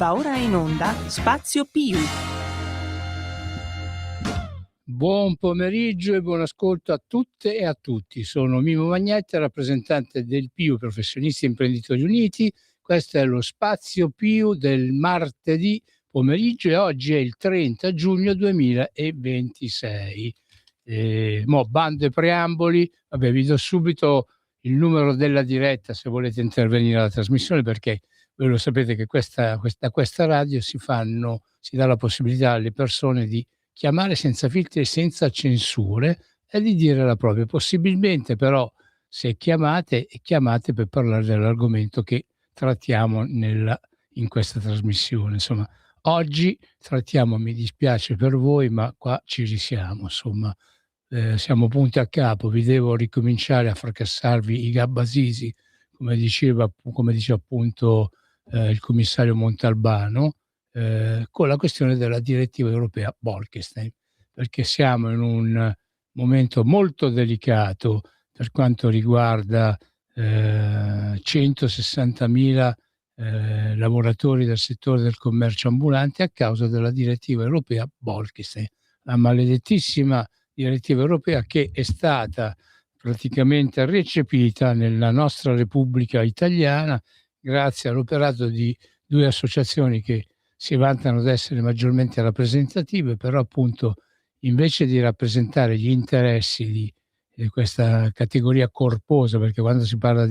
Va ora in onda Spazio Più. Buon pomeriggio e buon ascolto a tutte e a tutti. Sono Mimo Magnetta, rappresentante del PIU Professionisti Imprenditori Uniti. Questo è lo Spazio Più del martedì pomeriggio e oggi è il 30 giugno 2026. Bando e preamboli, vi do subito il numero della diretta se volete intervenire alla trasmissione, perché voi lo sapete che da questa radio si dà la possibilità alle persone di chiamare senza filtri e senza censure e di dire la propria. Possibilmente però, se chiamate per parlare dell'argomento che trattiamo in questa trasmissione. Insomma, oggi trattiamo, mi dispiace per voi, ma qua ci risiamo, insomma. Siamo punti a capo, vi devo ricominciare a fracassarvi i gabbasisi, come dice appunto il commissario Montalbano, con la questione della direttiva europea Bolkestein, perché siamo in un momento molto delicato per quanto riguarda 160.000 lavoratori del settore del commercio ambulante a causa della direttiva europea Bolkestein, la maledettissima direttiva europea che è stata praticamente recepita nella nostra Repubblica Italiana grazie all'operato di due associazioni che si vantano di essere maggiormente rappresentative, però appunto invece di rappresentare gli interessi di questa categoria corposa, perché quando si parla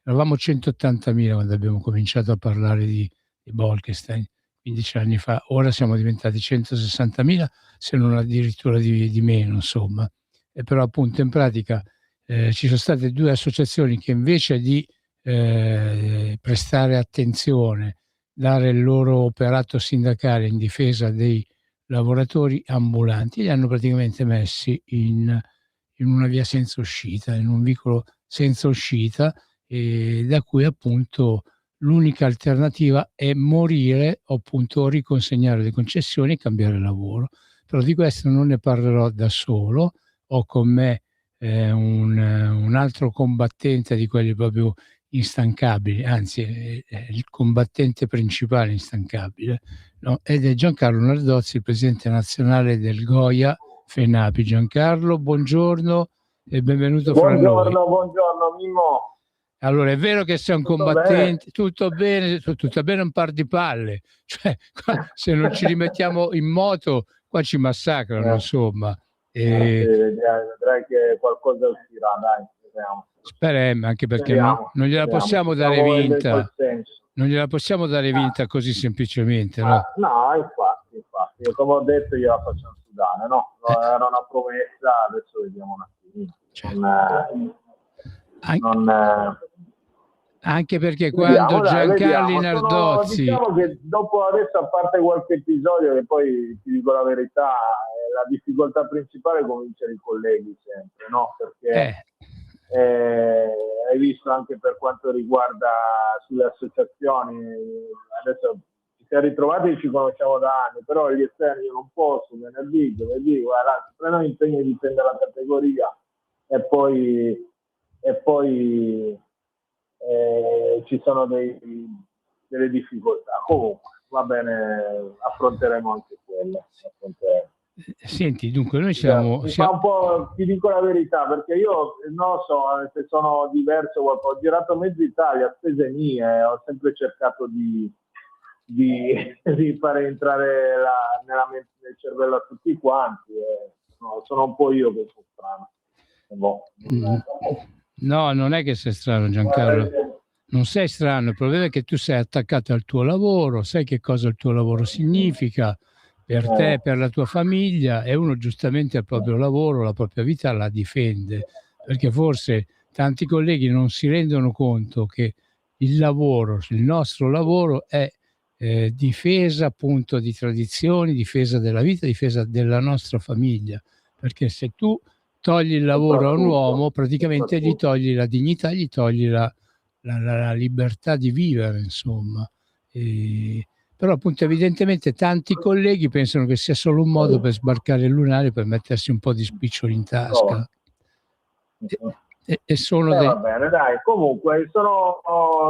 eravamo 180.000 quando abbiamo cominciato a parlare di Bolkestein 15 anni fa, ora siamo diventati 160.000, se non addirittura di meno, insomma. E però appunto in pratica ci sono state due associazioni che invece di prestare attenzione, dare il loro operato sindacale in difesa dei lavoratori ambulanti, li hanno praticamente messi in una via senza uscita, in un vicolo senza uscita, da cui appunto l'unica alternativa è morire o appunto riconsegnare le concessioni e cambiare lavoro. Però di questo non ne parlerò da solo, ho con me un altro combattente di quelli proprio instancabili, anzi è il combattente principale instancabile, no? Ed è Giancarlo Nardozzi, il presidente nazionale del Goia FENAPI. Giancarlo, buongiorno e benvenuto fra noi. Buongiorno Mimmo. Allora, è vero che sei un combattente, tutto bene, un par di palle, cioè se non ci rimettiamo in moto qua ci massacrano, insomma. Vedrai che qualcosa uscirà, dai, speriamo. Speriamo, anche perché non gliela possiamo dare vinta, non gliela possiamo dare vinta così semplicemente, no? No, infatti, io, come ho detto, io la faccio sudare, no? Era una promessa, adesso vediamo un attimino. Certo. Anche perché quando Giancarlo Nardozzi... Diciamo che dopo, adesso, a parte qualche episodio, che poi ti dico la verità, la difficoltà principale è convincere i colleghi sempre, no? Perché hai visto anche per quanto riguarda sulle associazioni, adesso ci siamo ritrovati e ci conosciamo da anni, però gli esterni io non posso, venerdì, giovedì, guarda, prendono impegno di difendere la categoria e poi ci sono delle difficoltà. Comunque va bene, affronteremo anche quelle. Senti, dunque noi siamo... Fa un po', ti dico la verità, perché io non so se sono diverso, ho girato mezza Italia a spese mie, ho sempre cercato di fare entrare nel cervello a tutti quanti, sono un po' io che sono strano. No, non è che sei strano, Giancarlo, non sei strano, il problema è che tu sei attaccato al tuo lavoro, sai che cosa il tuo lavoro significa per te, per la tua famiglia, e uno giustamente il proprio lavoro, la propria vita la difende, perché forse tanti colleghi non si rendono conto che il nostro lavoro è difesa appunto di tradizioni, difesa della vita, difesa della nostra famiglia, perché se tu togli il lavoro a un uomo, praticamente gli togli la dignità, gli togli la libertà di vivere, insomma. Però appunto evidentemente tanti colleghi pensano che sia solo un modo per sbarcare il lunario, per mettersi un po' di spiccioli in tasca. E sono va bene, dai, comunque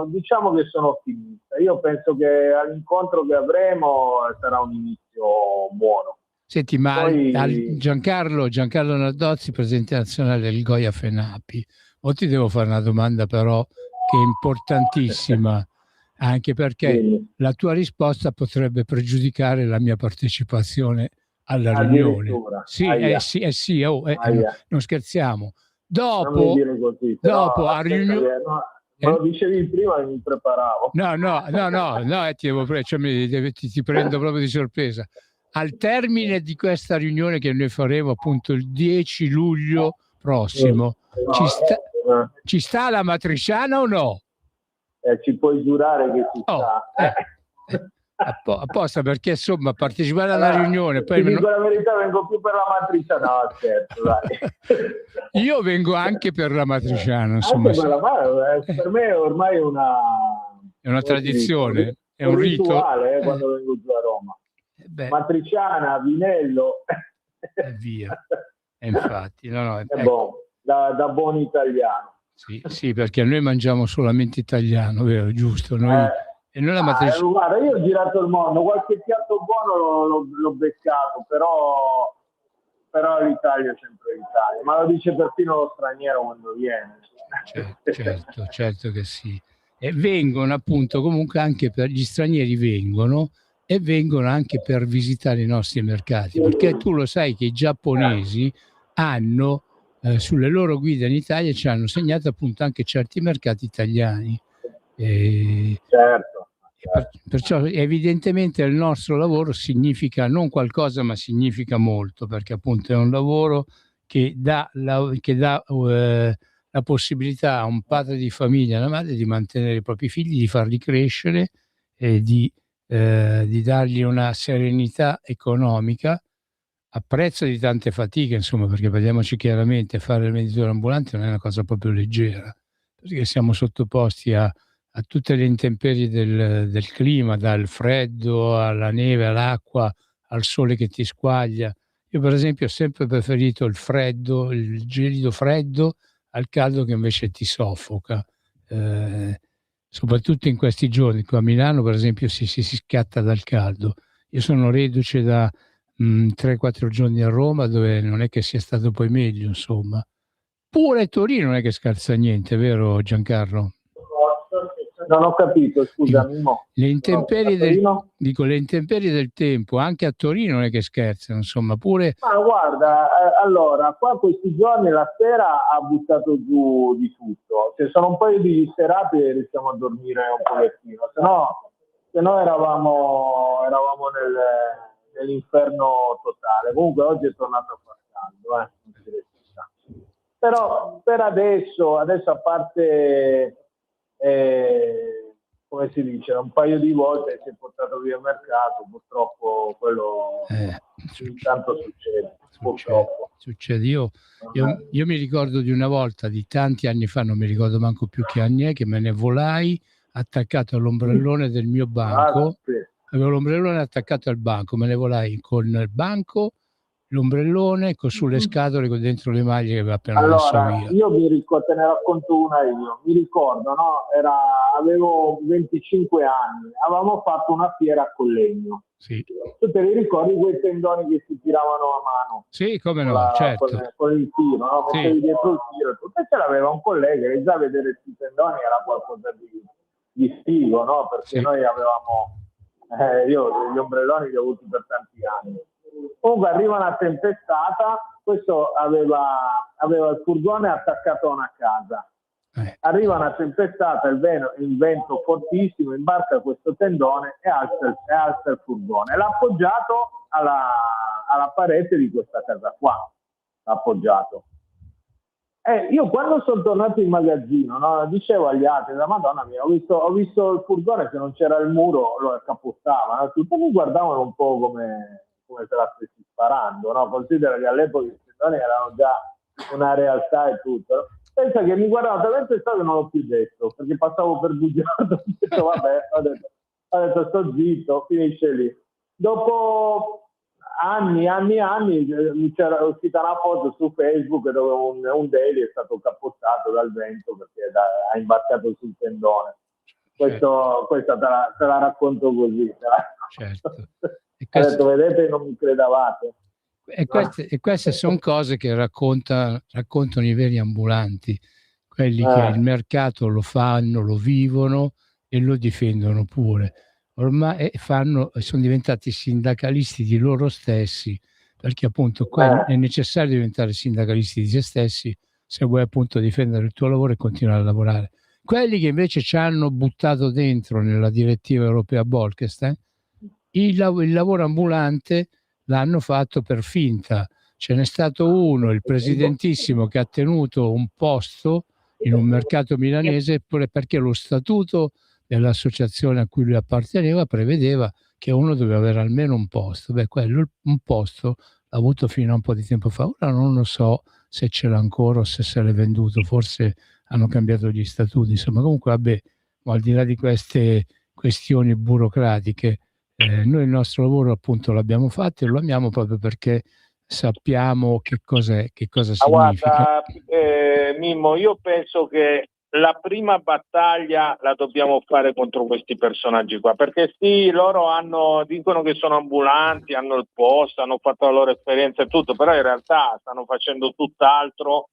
diciamo che sono ottimista. io penso che all'incontro che avremo sarà un inizio buono. Senti, ma Poi... Giancarlo Nardozzi, presidente nazionale del Goya FENAPI, o ti devo fare una domanda però che è importantissima, anche perché la tua risposta potrebbe pregiudicare la mia partecipazione alla riunione. Sì, sì, non scherziamo. Non mi dire così, dopo a riunione... me lo dicevi prima e mi preparavo. No, ti prendo proprio di sorpresa. Al termine di questa riunione che noi faremo appunto il 10 luglio prossimo, ci sta la matriciana o no? Ci puoi giurare che ci sta. Apposta, perché insomma partecipare alla riunione, poi ti dico la verità, vengo più per la matriciana. No, certo, dai. Io vengo anche per la matriciana, insomma. Per me ormai è una tradizione, è un rituale quando vengo giù a Roma. Matriciana, vinello e via. E infatti, è buono, da buon italiano. Sì, perché noi mangiamo solamente italiano, vero? Giusto? E noi la matriciana... Guarda, io ho girato il mondo, qualche piatto buono l'ho beccato, però l'Italia è sempre l'Italia, ma lo dice perfino lo straniero quando viene. Certo che sì. E vengono appunto comunque anche per gli stranieri e vengono anche per visitare i nostri mercati, perché tu lo sai che i giapponesi hanno sulle loro guide in Italia ci hanno segnato appunto anche certi mercati italiani. Certo. Perciò evidentemente il nostro lavoro significa non qualcosa, ma significa molto, perché appunto è un lavoro che dà la possibilità a un padre di famiglia, a una madre, di mantenere i propri figli, di farli crescere e di dargli una serenità economica a prezzo di tante fatiche, insomma, perché parliamoci chiaramente, fare il venditore ambulante non è una cosa proprio leggera, perché siamo sottoposti a tutte le intemperie del clima, dal freddo alla neve, all'acqua, al sole che ti squaglia. Io per esempio ho sempre preferito il freddo, il gelido freddo, al caldo che invece ti soffoca. Soprattutto in questi giorni, qua a Milano per esempio si scatta dal caldo. Io sono reduce da 3-4 giorni a Roma, dove non è che sia stato poi meglio, insomma. Pure Torino non è che scherza niente, vero Giancarlo? Non ho capito, scusami. Le intemperie del tempo, anche a Torino non è che scherzano, insomma, pure... Ma guarda, allora, qua questi giorni la sera ha buttato giù di tutto. Ci sono un paio di serate e riusciamo a dormire un pochettino, se no eravamo nell'inferno totale. Comunque oggi è tornato a far caldo, però per adesso a parte come si dice, un paio di volte si è portato via il mercato, purtroppo quello intanto succede. Succede. Io mi ricordo di una volta, di tanti anni fa, non mi ricordo manco più che anni è, che me ne volai attaccato all'ombrellone del mio banco. Avevo l'ombrellone attaccato al banco, me ne volai con il banco, l'ombrellone sulle scatole con dentro le maglie che aveva appena messo via. Io te ne racconto una io. Mi ricordo, avevo 25 anni, avevamo fatto una fiera a Collegno. Sì. Tu te li ricordi quei tendoni che si tiravano a mano? Sì, come no, certo. Con il tiro, no? Mettevi dietro il tiro e tutto. E ce l'aveva un collega e già vedere questi tendoni era qualcosa di figo, no? Perché noi avevamo... io gli ombrelloni li ho avuti per tanti anni. Comunque arriva una tempestata, questo aveva il furgone attaccato a una casa. Arriva una tempestata, il vento fortissimo, imbarca questo tendone e alza il furgone. L'ha appoggiato alla parete di questa casa qua. L'ha appoggiato. Io quando sono tornato in magazzino, dicevo agli altri, la Madonna mia, ho visto il furgone, se non c'era il muro lo accapottava, tutti mi guardavano un po' come se la stessi sparando, no? Considera che all'epoca i furgoni erano già una realtà e tutto. Pensa che mi guardavo talmente stato che non l'ho più detto, perché passavo per bugiardo, ho detto vabbè, ho detto sto zitto, finisce lì. Dopo anni mi c'era uscita una foto su Facebook dove un daily è stato cappottato dal vento perché ha imbarcato sul tendone. Questa te la racconto così. Certo. Ho detto, vedete, non mi credevate. E queste sono cose che raccontano i veri ambulanti, quelli che il mercato lo fanno, lo vivono e lo difendono pure. Ormai sono diventati sindacalisti di loro stessi, perché appunto è necessario diventare sindacalisti di se stessi se vuoi appunto difendere il tuo lavoro e continuare a lavorare. Quelli che invece ci hanno buttato dentro nella direttiva europea Bolkestein, il lavoro ambulante l'hanno fatto per finta. Ce n'è stato uno, il presidentissimo, che ha tenuto un posto in un mercato milanese perché lo statuto dell'associazione a cui lui apparteneva prevedeva che uno doveva avere almeno un posto. Quello un posto l'ha avuto fino a un po' di tempo fa. Ora non lo so se ce l'ha ancora o se l'è venduto, forse hanno cambiato gli statuti. Insomma, comunque, vabbè, al di là di queste questioni burocratiche, noi il nostro lavoro appunto l'abbiamo fatto e lo amiamo proprio perché sappiamo che cosa significa. Guarda, Mimmo, io penso che la prima battaglia la dobbiamo fare contro questi personaggi qua, perché sì, loro dicono che sono ambulanti, hanno il posto, hanno fatto la loro esperienza e tutto, però in realtà stanno facendo tutt'altro.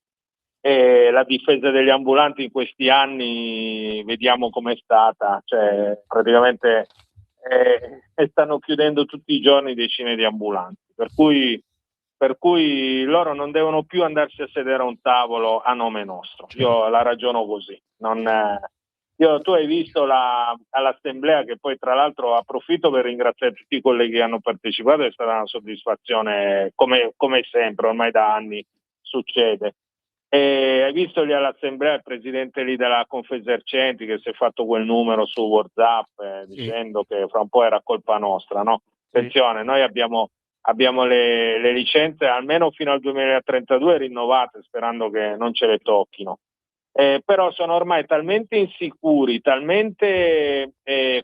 E la difesa degli ambulanti in questi anni vediamo com'è stata, cioè praticamente stanno chiudendo tutti i giorni decine di ambulanti, per cui loro non devono più andarsi a sedere a un tavolo a nome nostro. Io la ragiono così. Tu hai visto all'assemblea, che poi tra l'altro approfitto per ringraziare tutti i colleghi che hanno partecipato, è stata una soddisfazione come sempre, ormai da anni succede. E hai visto lì all'assemblea il presidente lì della Confesercenti che si è fatto quel numero su WhatsApp dicendo che fra un po' era colpa nostra, no? Attenzione, noi abbiamo le licenze almeno fino al 2032 rinnovate, sperando che non ce le tocchino. Però sono ormai talmente insicuri, talmente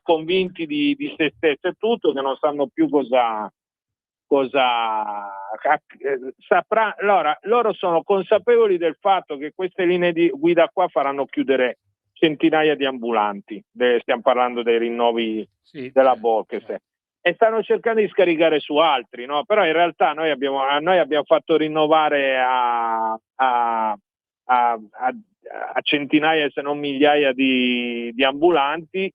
convinti di se stessi e tutto, che non sanno più cosa saprà. Allora, loro sono consapevoli del fatto che queste linee di guida qua faranno chiudere centinaia di ambulanti. Stiamo parlando dei rinnovi della Bolkestein. E stanno cercando di scaricare su altri, no? Però in realtà noi abbiamo fatto rinnovare a centinaia, se non migliaia di ambulanti,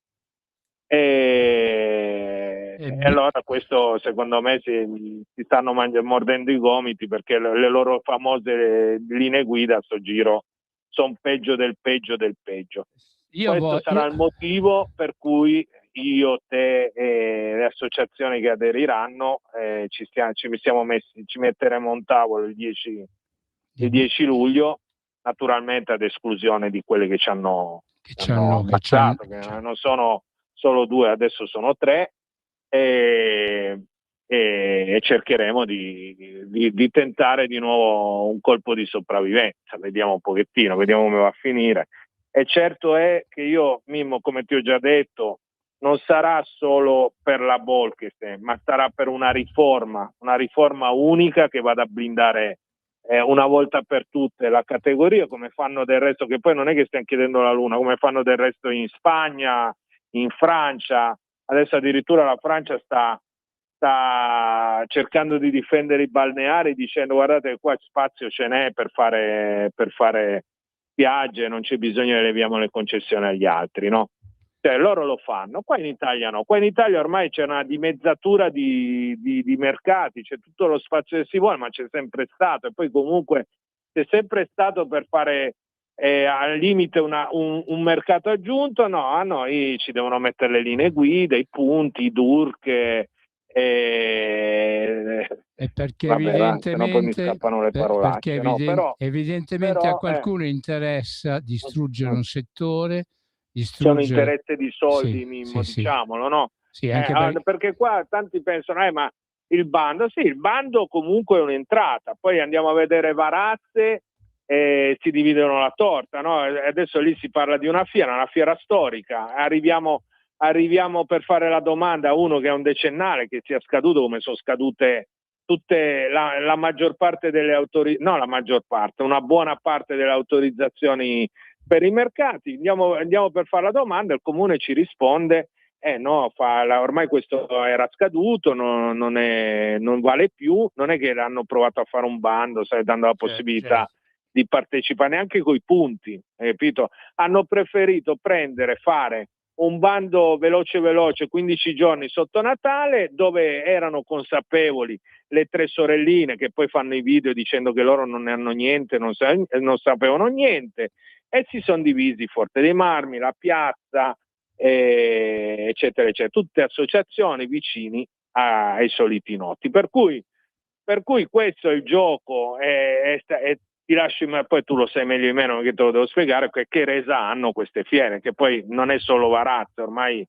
e allora questo secondo me si stanno mordendo i gomiti, perché le loro famose linee guida a sto giro sono peggio del peggio del peggio. Questo sarà il motivo per cui io, te e le associazioni che aderiranno ci metteremo a un tavolo il 10 luglio, naturalmente ad esclusione di quelle che ci hanno ammazzato, che non sono solo 2, adesso sono 3, e cercheremo di tentare di nuovo un colpo di sopravvivenza. Vediamo un pochettino, vediamo come va a finire. E certo è che io, Mimmo, come ti ho già detto, non sarà solo per la Bolkestein, ma sarà per una riforma unica che vada a blindare una volta per tutte la categoria, come fanno del resto, che poi non è che stiamo chiedendo la luna, come fanno del resto in Spagna, in Francia. Adesso addirittura la Francia sta cercando di difendere i balneari, dicendo: guardate, qua spazio ce n'è per fare spiagge, non c'è bisogno che leviamo le concessioni agli altri, no? Cioè, loro lo fanno, qua in Italia no. Qua in Italia ormai c'è una dimezzatura di mercati, c'è tutto lo spazio che si vuole, ma c'è sempre stato, e poi comunque c'è sempre stato per fare al limite un mercato aggiunto. No, a noi ci devono mettere le linee guida, i punti, i DURC, e perché evidentemente, mi scappano le parolacce, evidentemente a qualcuno interessa distruggere un settore, c'è un interesse di soldi, Mimmo, diciamolo, no? Sì, anche perché qua tanti pensano, ma il bando comunque è un'entrata, poi andiamo a vedere Varazze e si dividono la torta, no? Adesso lì si parla di una fiera storica, arriviamo per fare la domanda a uno che è un decennale, che sia scaduto come sono scadute tutte, la maggior parte delle una buona parte delle autorizzazioni per i mercati. Andiamo per fare la domanda, il comune ci risponde no, ormai questo era scaduto, non vale più. Non è che hanno provato a fare un bando, dando la possibilità di partecipare neanche coi punti, capito? Hanno preferito fare un bando veloce, 15 giorni sotto Natale, dove erano consapevoli le 3 sorelline che poi fanno i video dicendo che loro non ne hanno niente, non sapevano niente, e si sono divisi Forte dei Marmi, la Piazza, eccetera, eccetera, tutte associazioni vicini ai soliti noti. Per cui questo è il gioco, ti lascio, poi tu lo sai meglio di me, non è che te lo devo spiegare, che resa hanno queste fiere, che poi non è solo Varazze, ormai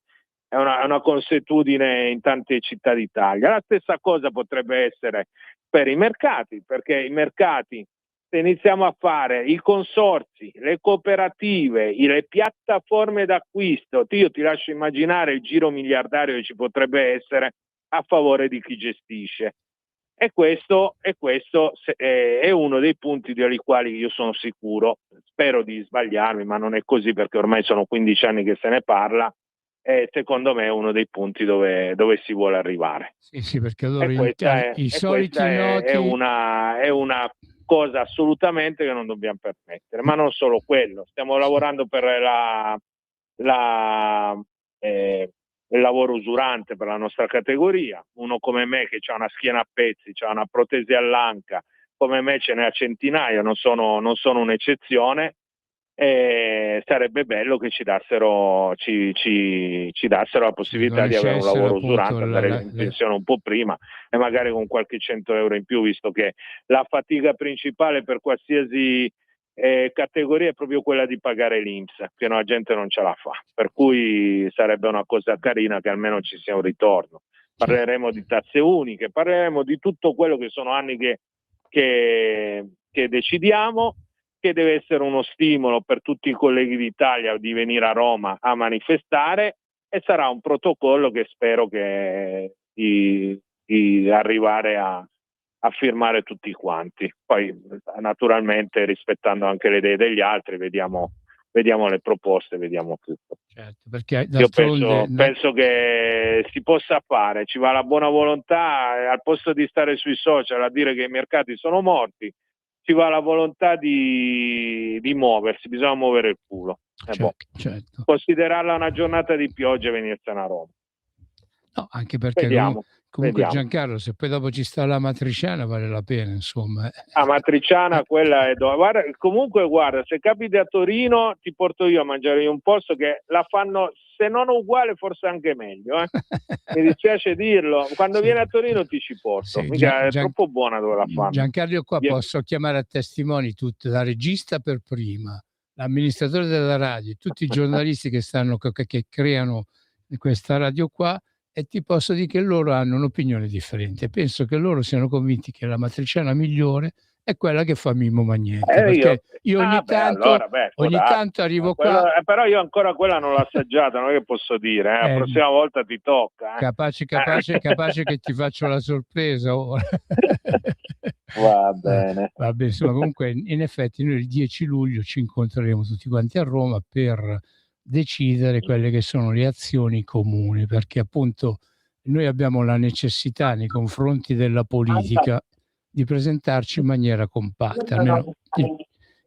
è una consuetudine in tante città d'Italia. La stessa cosa potrebbe essere per i mercati, perché i mercati, se iniziamo a fare i consorzi, le cooperative, le piattaforme d'acquisto, io ti lascio immaginare il giro miliardario che ci potrebbe essere a favore di chi gestisce. E questo è uno dei punti dei quali io sono sicuro, spero di sbagliarmi, ma non è così perché ormai sono 15 anni che se ne parla, e secondo me è uno dei punti dove si vuole arrivare. Sì, perché allora i soliti noti... è una cosa assolutamente che non dobbiamo permettere, ma non solo quello, stiamo lavorando per il lavoro usurante per la nostra categoria. Uno come me che ha una schiena a pezzi, ha una protesi all'anca, come me ce n'è a centinaia, non sono un'eccezione, e sarebbe bello che ci dassero la possibilità di avere un lavoro usurante, andare in pensione un po' prima e magari con qualche 100 euro in più, visto che la fatica principale per qualsiasi categoria è proprio quella di pagare l'INPS, che la gente non ce la fa, per cui sarebbe una cosa carina che almeno ci sia un ritorno. Parleremo di tasse uniche, parleremo di tutto quello che sono anni che decidiamo, che deve essere uno stimolo per tutti i colleghi d'Italia di venire a Roma a manifestare, e sarà un protocollo che spero di arrivare a firmare tutti quanti. Poi naturalmente rispettando anche le idee degli altri, vediamo le proposte, vediamo tutto. Certo, perché io penso che si possa fare, ci va la buona volontà, al posto di stare sui social a dire che i mercati sono morti, ci va la volontà di muoversi, bisogna muovere il culo. Certo. Considerarla una giornata di pioggia e venirsene a Roma. No, anche perché comunque Giancarlo, se poi dopo ci sta la matriciana vale la pena, insomma. La matriciana, quella è guarda, comunque guarda, se capiti a Torino ti porto io a mangiare in un posto che la fanno, se non uguale, forse anche meglio. Mi dispiace dirlo, quando vieni a Torino ti ci porto, è troppo buona dove la fanno. Giancarlo, io qua posso chiamare a testimoni tutti, la regista per prima, l'amministratore della radio, tutti i giornalisti che creano questa radio qua, e ti posso dire che loro hanno un'opinione differente. Penso che loro siano convinti che la matriciana migliore è quella che fa Mimmo Magnetti, perché io ogni tanto arrivo qua. Però io ancora quella non l'ho assaggiata, non è che posso dire, la prossima volta ti tocca. Capace che ti faccio la sorpresa ora. Va bene. Vabbè, insomma, comunque in effetti noi il 10 luglio ci incontreremo tutti quanti a Roma per decidere quelle che sono le azioni comuni, perché appunto noi abbiamo la necessità nei confronti della politica di presentarci in maniera compatta, almeno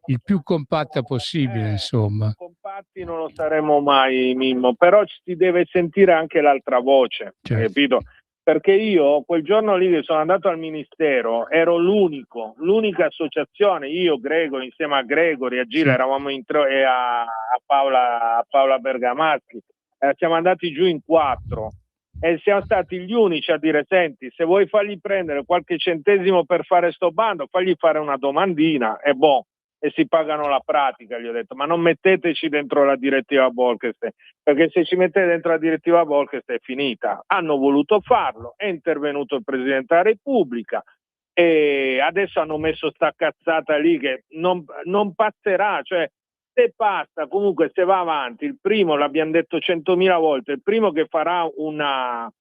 il più compatta possibile, insomma. Compatti non lo saremo mai, Mimmo, però si deve sentire anche l'altra voce, capito? Perché io quel giorno lì che sono andato al ministero ero l'unica associazione, io, Grego, insieme a Gregori, a Gila, eravamo in tre, e a Paola Bergamaschi, siamo andati giù in 4 e siamo stati gli unici a dire: senti, se vuoi fargli prendere qualche centesimo per fare sto bando, fagli fare una domandina e si pagano la pratica. Gli ho detto: ma non metteteci dentro la direttiva Bolkestein, perché se ci mettete dentro la direttiva Bolkestein è finita. Hanno voluto farlo, è intervenuto il Presidente della Repubblica e adesso hanno messo sta cazzata lì che non passerà, cioè se passa, comunque se va avanti, il primo, l'abbiamo detto 100.000 volte, il primo che farà una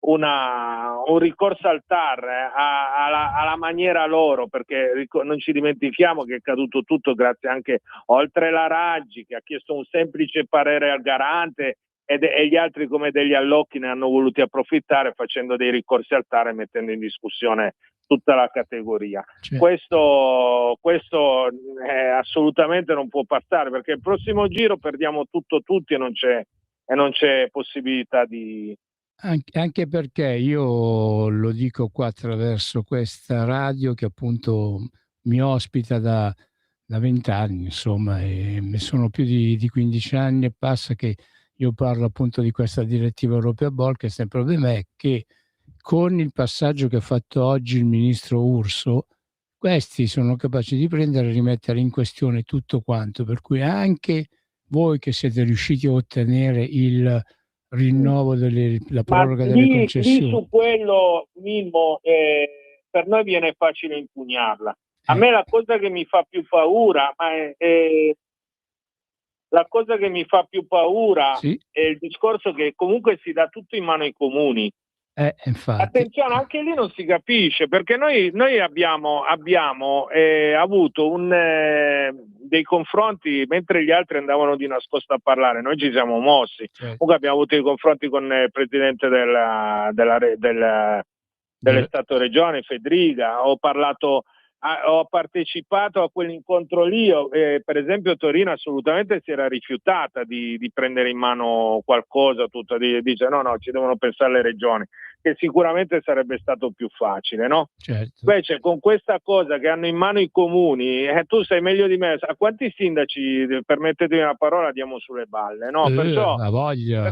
un ricorso al TAR alla maniera loro, perché non ci dimentichiamo che è caduto tutto grazie anche, oltre la Raggi che ha chiesto un semplice parere al garante, e gli altri come degli allocchi ne hanno voluti approfittare facendo dei ricorsi al TAR e mettendo in discussione tutta la categoria. Questo assolutamente non può passare, perché il prossimo giro perdiamo tutto tutti e non c'è possibilità di... Anche perché io lo dico qua attraverso questa radio che appunto mi ospita da 20 anni, insomma, e sono più di 15 anni e passa che io parlo appunto di questa direttiva europea Bolkestein. Il problema è che con il passaggio che ha fatto oggi il ministro Urso, questi sono capaci di prendere e rimettere in questione tutto quanto, per cui anche voi che siete riusciti a ottenere il rinnovo la proroga delle concessioni. Lì su quello, Mimmo, per noi viene facile impugnarla. A me la cosa che mi fa più paura, la cosa che mi fa più paura sì, è il discorso che comunque si dà tutto in mano ai comuni. Infatti. Attenzione, anche lì non si capisce, perché noi abbiamo avuto dei confronti mentre gli altri andavano di nascosto a parlare, noi ci siamo mossi. Comunque abbiamo avuto i confronti con il presidente dello Stato Regione, Fedriga, ho partecipato a quell'incontro lì, per esempio Torino assolutamente si era rifiutata di prendere in mano qualcosa, dice no, ci devono pensare le regioni, che sicuramente sarebbe stato più facile, no? Certo. Invece con questa cosa che hanno in mano i comuni, tu sai meglio di me, a quanti sindaci, permettetemi una parola, diamo sulle balle, no? La voglia.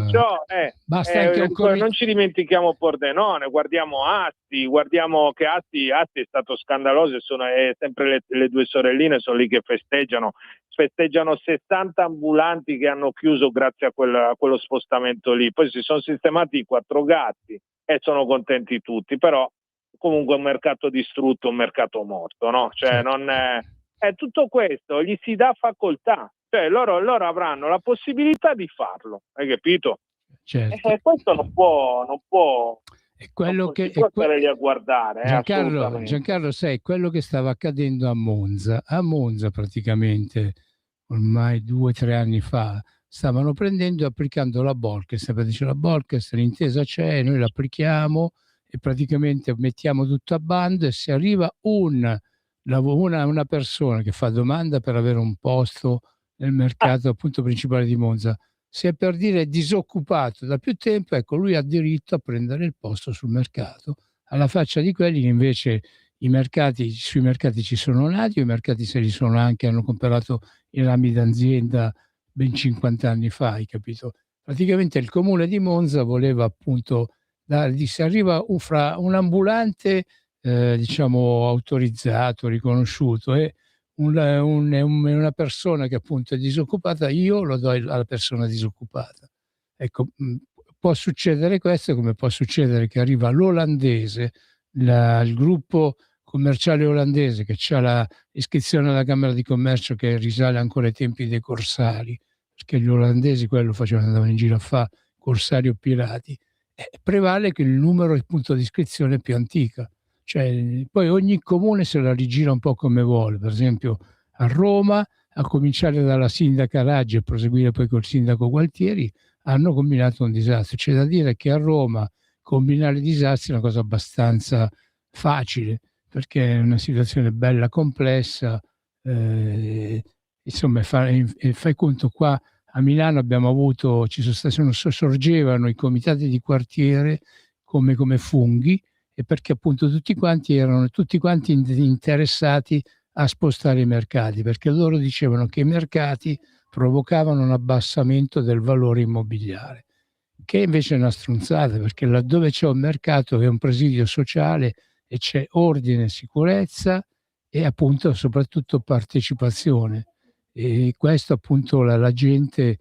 Basta anche non ci dimentichiamo Pordenone, guardiamo Asti, guardiamo che Asti è stato scandaloso, e sempre le due sorelline sono lì che festeggiano 60 ambulanti che hanno chiuso grazie a quello spostamento lì, poi si sono sistemati i 4 gatti e sono contenti tutti, però comunque un mercato distrutto, un mercato morto, no? Cioè non è tutto questo, gli si dà facoltà, cioè loro avranno la possibilità di farlo, hai capito? Certo. Questo non può è quello non che stare lì a guardare. Giancarlo, sai, quello che stava accadendo a Monza praticamente ormai 2 o 3 anni fa stavano prendendo e applicando la Bolkestein, dice la Bolkestein, l'intesa c'è, noi l'applichiamo e praticamente mettiamo tutto a bando, e se arriva una persona che fa domanda per avere un posto nel mercato appunto principale di Monza, se è per dire disoccupato da più tempo, ecco, lui ha diritto a prendere il posto sul mercato, alla faccia di quelli che invece sui mercati ci sono nati, i mercati se li sono anche, hanno comprato i rami d'azienda ben 50 anni fa, hai capito? Praticamente il comune di Monza voleva appunto se arriva un ambulante diciamo autorizzato, riconosciuto, e una persona che appunto è disoccupata, io lo do alla persona disoccupata. Ecco, può succedere questo, come può succedere che arriva l'olandese, il gruppo commerciale olandese che ha l'iscrizione alla Camera di Commercio che risale ancora ai tempi dei corsari, perché gli olandesi quello facevano, andavano in giro a fare corsari o pirati, prevale che il numero di punto di iscrizione è più antica. Cioè, poi ogni comune se la rigira un po' come vuole. Per esempio a Roma, a cominciare dalla sindaca Raggi e proseguire poi col sindaco Gualtieri, hanno combinato un disastro. C'è da dire che a Roma combinare disastri è una cosa abbastanza facile, perché è una situazione bella complessa, insomma fai conto, qua a Milano abbiamo avuto, sorgevano i comitati di quartiere come funghi, e perché appunto tutti quanti erano interessati a spostare i mercati, perché loro dicevano che i mercati provocavano un abbassamento del valore immobiliare, che invece è una stronzata, perché laddove c'è un mercato è un presidio sociale e c'è ordine, sicurezza e appunto soprattutto partecipazione, e questo appunto la gente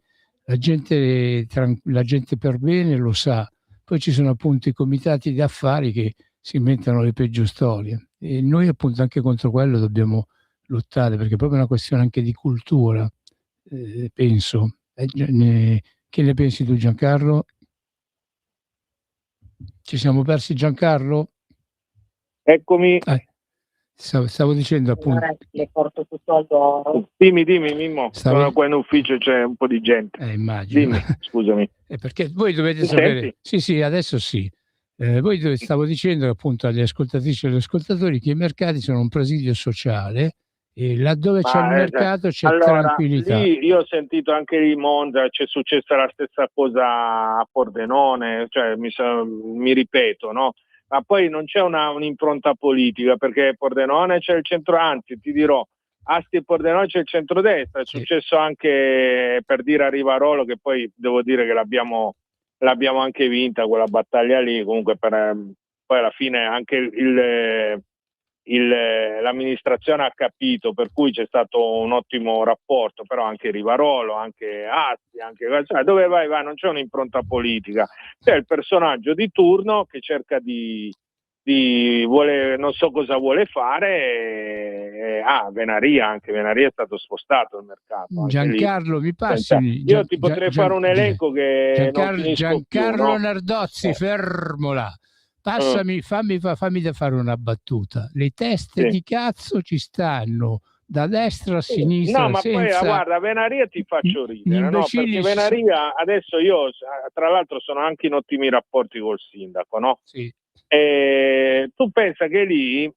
per bene lo sa. Poi ci sono appunto i comitati di affari che si inventano le peggio storie, e noi appunto anche contro quello dobbiamo lottare, perché è proprio una questione anche di cultura, penso. Che ne pensi tu, Giancarlo? Ci siamo persi, Giancarlo? Eccomi. Stavo dicendo appunto. Le porto tutto al loro. Dimmi, Mimmo. Sono qua in ufficio, c'è un po' di gente. Immagino. Dimmi, scusami. Perché voi dovete sapere. Sì, adesso sì. Stavo dicendo appunto agli ascoltatrici e agli ascoltatori che i mercati sono un presidio sociale e laddove c'è il mercato c'è tranquillità. Lì io ho sentito anche di Monza, c'è successa la stessa cosa a Pordenone, cioè mi ripeto, no? Ma poi non c'è un'impronta politica, perché Pordenone c'è il centro, anzi ti dirò, Asti e Pordenone c'è il centrodestra, è successo anche per dire a Rivarolo, che poi devo dire che l'abbiamo anche vinta quella battaglia lì, comunque poi alla fine anche l'amministrazione ha capito, per cui c'è stato un ottimo rapporto, però anche Rivarolo, anche Asti, cioè, dove vai, non c'è un'impronta politica, c'è il personaggio di turno che cerca non so cosa vuole fare. Venaria è stato spostato il mercato. Giancarlo, mi passi? Io ti potrei fare un elenco che Giancarlo più, no? Nardozzi, fermola. Passami, fammi fare una battuta. Le teste di cazzo ci stanno da destra a sinistra. No, ma poi guarda, Venaria ti faccio ridere, no? Perché Venaria adesso io tra l'altro sono anche in ottimi rapporti col sindaco, no? Sì. Tu pensa che lì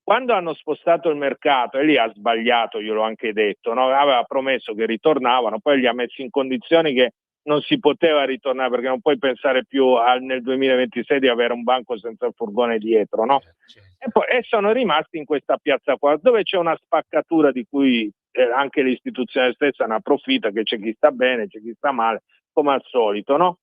quando hanno spostato il mercato, e lì ha sbagliato, io l'ho anche detto, no? Aveva promesso che ritornavano, poi li ha messi in condizioni che non si poteva ritornare, perché non puoi pensare più nel 2026 di avere un banco senza il furgone dietro, no? E sono rimasti in questa piazza qua, dove c'è una spaccatura di cui anche l'istituzione stessa ne approfitta, che c'è chi sta bene, c'è chi sta male, come al solito, no?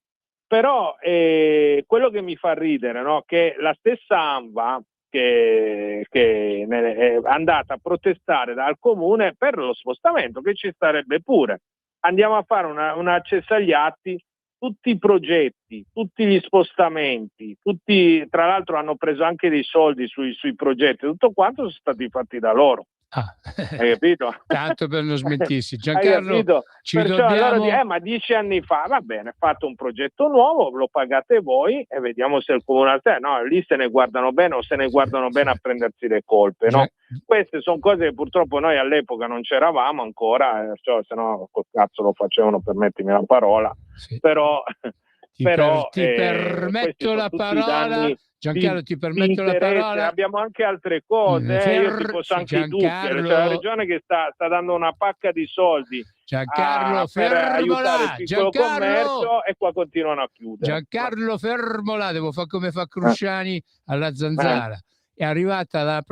Però quello che mi fa ridere, no? Che la stessa ANVA che è andata a protestare dal comune per lo spostamento, che ci starebbe pure. Andiamo a fare un accesso agli atti, tutti i progetti, tutti gli spostamenti, tra l'altro hanno preso anche dei soldi sui progetti, tutto quanto sono stati fatti da loro. Hai capito? Tanto per non smentirsi. Giancarlo, allora ma 10 anni fa, va bene, fate un progetto nuovo, lo pagate voi e vediamo se il comune no, lì se ne guardano bene o se ne guardano bene a prendersi le colpe, no? Queste sono cose che purtroppo noi all'epoca non c'eravamo ancora, cioè, se no col cazzo lo facevano, permettimi la parola, però ti permetto la parola. Giancarlo, ti permetto la parola. Abbiamo anche altre cose, io ti posso anche dire, c'è la regione che sta dando una pacca di soldi per aiutare il piccolo commercio e qua continuano a chiudere. Giancarlo, fermola, devo fare come fa Cruciani alla Zanzara. È arrivata la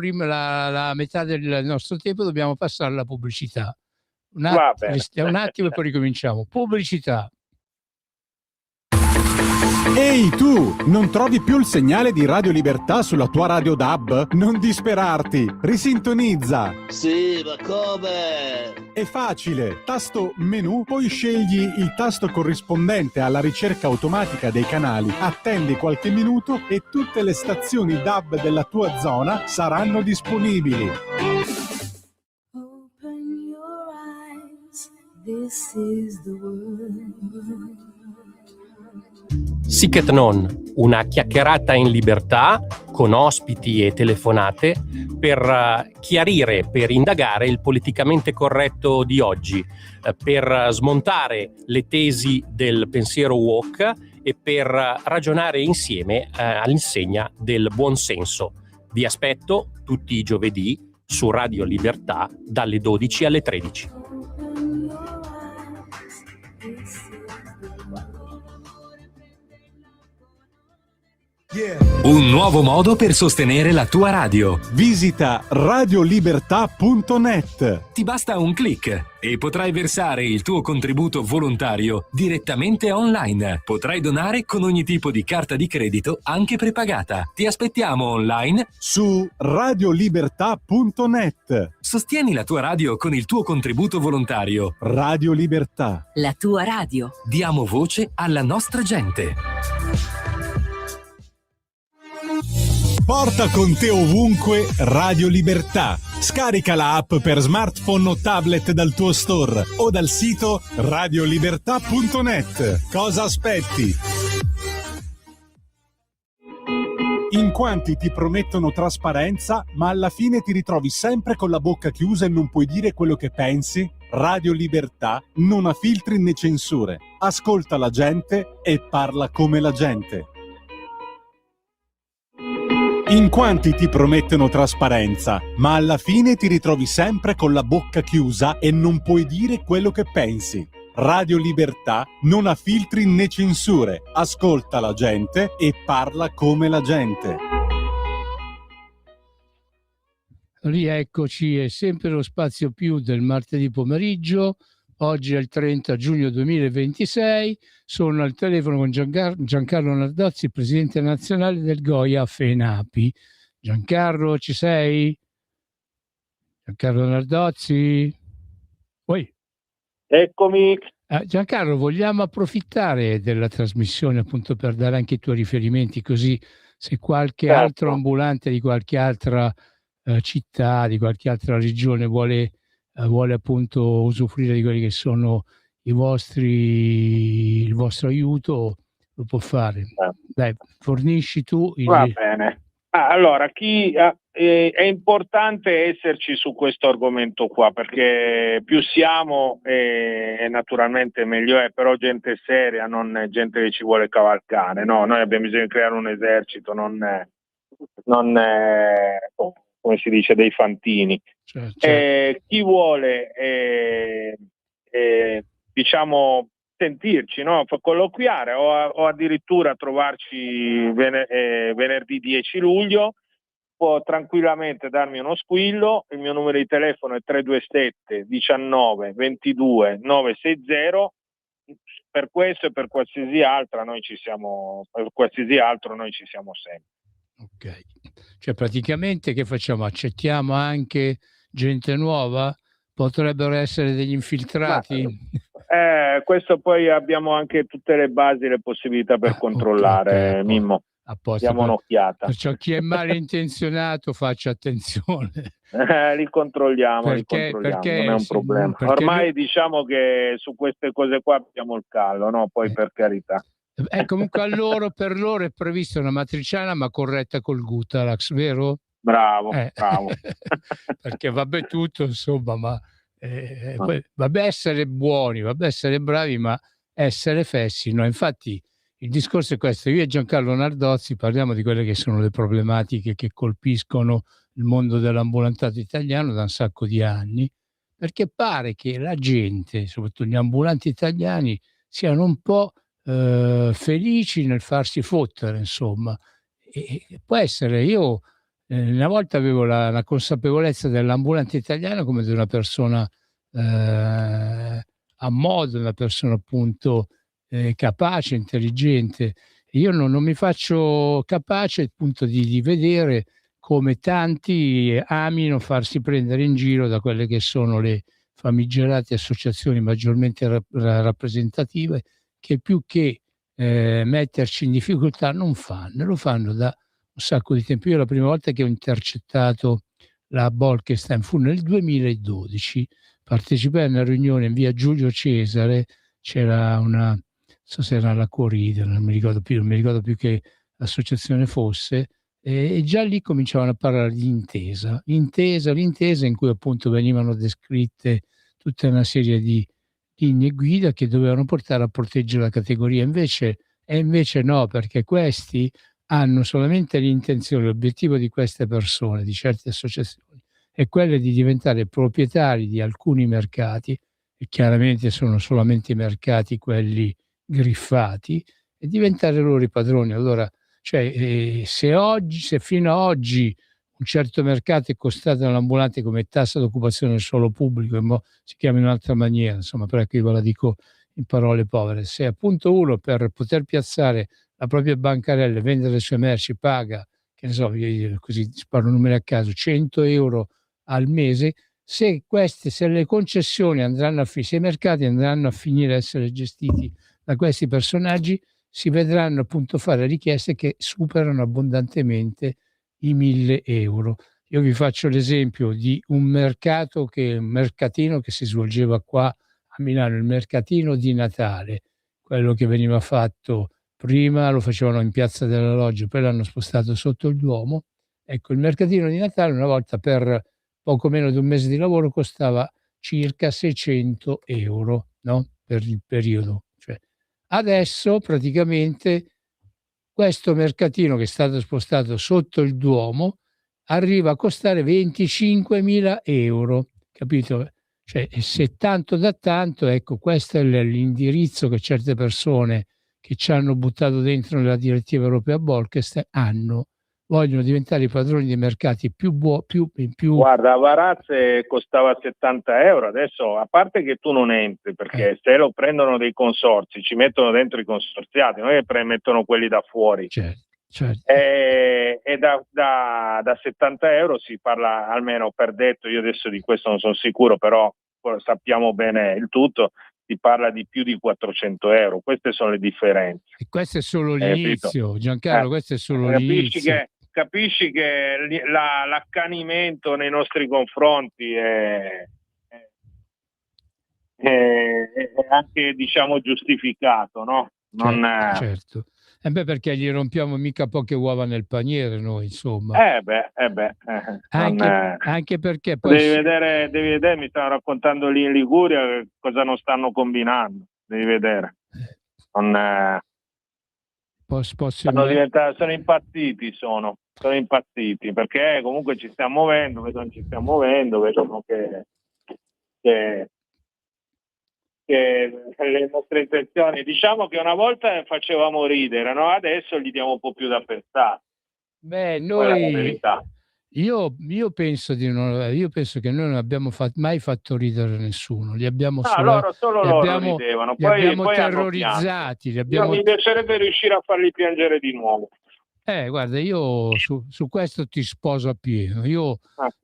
metà del nostro tempo, dobbiamo passare alla pubblicità. Un attimo e poi ricominciamo. Pubblicità. Ehi tu, non trovi più il segnale di Radio Libertà sulla tua radio DAB? Non disperarti, risintonizza! Sì, ma come? È facile, tasto menu, poi scegli il tasto corrispondente alla ricerca automatica dei canali, attendi qualche minuto e tutte le stazioni DAB della tua zona saranno disponibili. Open your eyes, this is the world. Sic et non, una chiacchierata in libertà con ospiti e telefonate per chiarire, per indagare il politicamente corretto di oggi, per smontare le tesi del pensiero woke e per ragionare insieme all'insegna del buon senso. Vi aspetto tutti i giovedì su Radio Libertà dalle 12 alle 13. Un nuovo modo per sostenere la tua radio. Visita radiolibertà.net. Ti basta un click e potrai versare il tuo contributo volontario direttamente online. Potrai donare con ogni tipo di carta di credito, anche prepagata. Ti aspettiamo online su radiolibertà.net. Sostieni la tua radio con il tuo contributo volontario. Radio Libertà. La tua radio. Diamo voce alla nostra gente. Porta con te ovunque Radio Libertà. Scarica la app per smartphone o tablet dal tuo store o dal sito radiolibertà.net. Cosa aspetti? In quanti ti promettono trasparenza, ma alla fine ti ritrovi sempre con la bocca chiusa e non puoi dire quello che pensi? Radio Libertà non ha filtri né censure. Ascolta la gente e parla come la gente. In quanti ti promettono trasparenza, ma alla fine ti ritrovi sempre con la bocca chiusa e non puoi dire quello che pensi. Radio Libertà non ha filtri né censure. Ascolta la gente e parla come la gente. Rieccoci, è sempre lo Spazio Più del martedì pomeriggio. Oggi è il 30 giugno 2026. Sono al telefono con Giancarlo Nardozzi, presidente nazionale del Goia FENAPI. Giancarlo, ci sei? Giancarlo Nardozzi? Poi. Eccomi. Giancarlo, vogliamo approfittare della trasmissione appunto per dare anche i tuoi riferimenti, così se qualche altro ambulante di qualche altra città, di qualche altra regione vuole appunto usufruire di quelli che sono il vostro aiuto, lo può fare. Dai, fornisci tu Va bene. Allora, è importante esserci su questo argomento qua, perché più siamo naturalmente meglio è, però gente seria, non gente che ci vuole cavalcare, no? Noi abbiamo bisogno di creare un esercito, non come si dice, dei fantini. Certo. Chi vuole diciamo sentirci, no? Colloquiare o addirittura trovarci venerdì 10 luglio, può tranquillamente darmi uno squillo. Il mio numero di telefono è 327 19 22 960. Per questo e per qualsiasi altro noi ci siamo sempre. Ok, cioè praticamente che facciamo? Accettiamo anche gente nuova? Potrebbero essere degli infiltrati? Questo poi abbiamo anche tutte le basi, le possibilità per controllare, okay, Mimmo. Diamo un'occhiata. Perciò chi è malintenzionato faccia attenzione. Li controlliamo, perché non è un problema. Ormai diciamo che su queste cose qua abbiamo il callo, no? Poi per carità. Comunque per loro è prevista una matriciana ma corretta col Gutalax, vero? Bravo. Perché vabbè tutto, insomma, ma vabbè essere buoni, vabbè essere bravi, ma essere fessi no. Infatti il discorso è questo: io e Giancarlo Nardozzi parliamo di quelle che sono le problematiche che colpiscono il mondo dell'ambulantato italiano da un sacco di anni, perché pare che la gente, soprattutto gli ambulanti italiani, siano un po' felici nel farsi fottere, insomma. E può essere, io una volta avevo la consapevolezza dell'ambulante italiano come di una persona a modo, una persona appunto capace, intelligente. Io non mi faccio capace appunto di vedere come tanti amino farsi prendere in giro da quelle che sono le famigerate associazioni maggiormente rappresentative, che più che metterci in difficoltà lo fanno da un sacco di tempo. Io la prima volta che ho intercettato la Bolkestein fu nel 2012, partecipai a una riunione in via Giulio Cesare, c'era una, non so se era la Corrida, non mi ricordo più che associazione fosse, e già lì cominciavano a parlare di l'intesa in cui appunto venivano descritte tutta una serie di linee guida che dovevano portare a proteggere la categoria. Invece no, perché questi hanno solamente l'intenzione, l'obiettivo di queste persone, di certe associazioni, è quello di diventare proprietari di alcuni mercati, e chiaramente sono solamente i mercati quelli griffati, e diventare loro i padroni. Allora, cioè, se fino ad oggi un certo mercato è costato all'ambulante come tassa d'occupazione del suolo pubblico, e si chiama in un'altra maniera, insomma, però io ve la dico in parole povere, se appunto uno per poter piazzare la propria bancarella e vendere le sue merci paga, che ne so, così sparo numeri a caso, 100 euro al mese, se le concessioni andranno se i mercati andranno a finire a essere gestiti da questi personaggi, si vedranno appunto fare richieste che superano abbondantemente i 1.000 euro. Io vi faccio l'esempio di un mercatino che si svolgeva qua a Milano, il mercatino di Natale, quello che veniva fatto prima lo facevano in Piazza della Loggia, poi l'hanno spostato sotto il Duomo. Ecco, il mercatino di Natale una volta per poco meno di un mese di lavoro costava circa 600 euro, no? Per il periodo. Cioè, adesso praticamente questo mercatino che è stato spostato sotto il Duomo arriva a costare 25.000 euro, capito? Cioè, se tanto da tanto, ecco, questo è l'indirizzo che certe persone che ci hanno buttato dentro nella direttiva europea Bolkestein vogliono diventare i padroni dei mercati più. Guarda, Varazze costava 70 euro, adesso a parte che tu non entri, perché se lo prendono dei consorzi, ci mettono dentro i consorziati, non è che mettono quelli da fuori. Certo. E da 70 euro si parla, almeno per detto, io adesso di questo non sono sicuro, però sappiamo bene il tutto, si parla di più di 400 euro, queste sono le differenze. E questo è solo l'inizio, Giancarlo, questo è solo l'inizio. Capisci che l'accanimento nei nostri confronti è anche, diciamo, giustificato, no? Certo. Perché gli rompiamo mica poche uova nel paniere noi, insomma. Anche perché poi devi vedere, mi stanno raccontando lì in Liguria cosa non stanno combinando, devi vedere. Sono impazziti, sono impazziti, perché comunque ci stiamo muovendo, vedono che le nostre intenzioni, diciamo che una volta facevamo ridere, no? Adesso gli diamo un po' più da pensare. Io penso che noi non abbiamo mai fatto ridere nessuno, li abbiamo loro ridevano, poi poi terrorizzati. Mi piacerebbe riuscire a farli piangere di nuovo. Guarda, io su questo ti sposo appieno.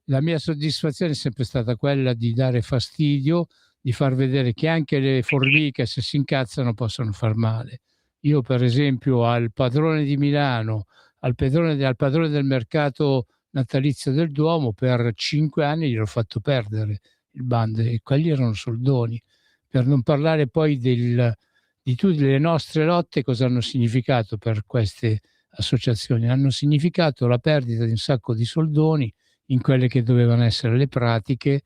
La mia soddisfazione è sempre stata quella di dare fastidio, di far vedere che anche le formiche, se si incazzano, possono far male. Io, per esempio, al padrone di Milano, al padrone del mercato natalizio del Duomo, per 5 anni gliel'ho fatto perdere il bando, e quelli erano soldoni. Per non parlare poi di tutte le nostre lotte, cosa hanno significato per queste associazioni. Hanno significato la perdita di un sacco di soldoni in quelle che dovevano essere le pratiche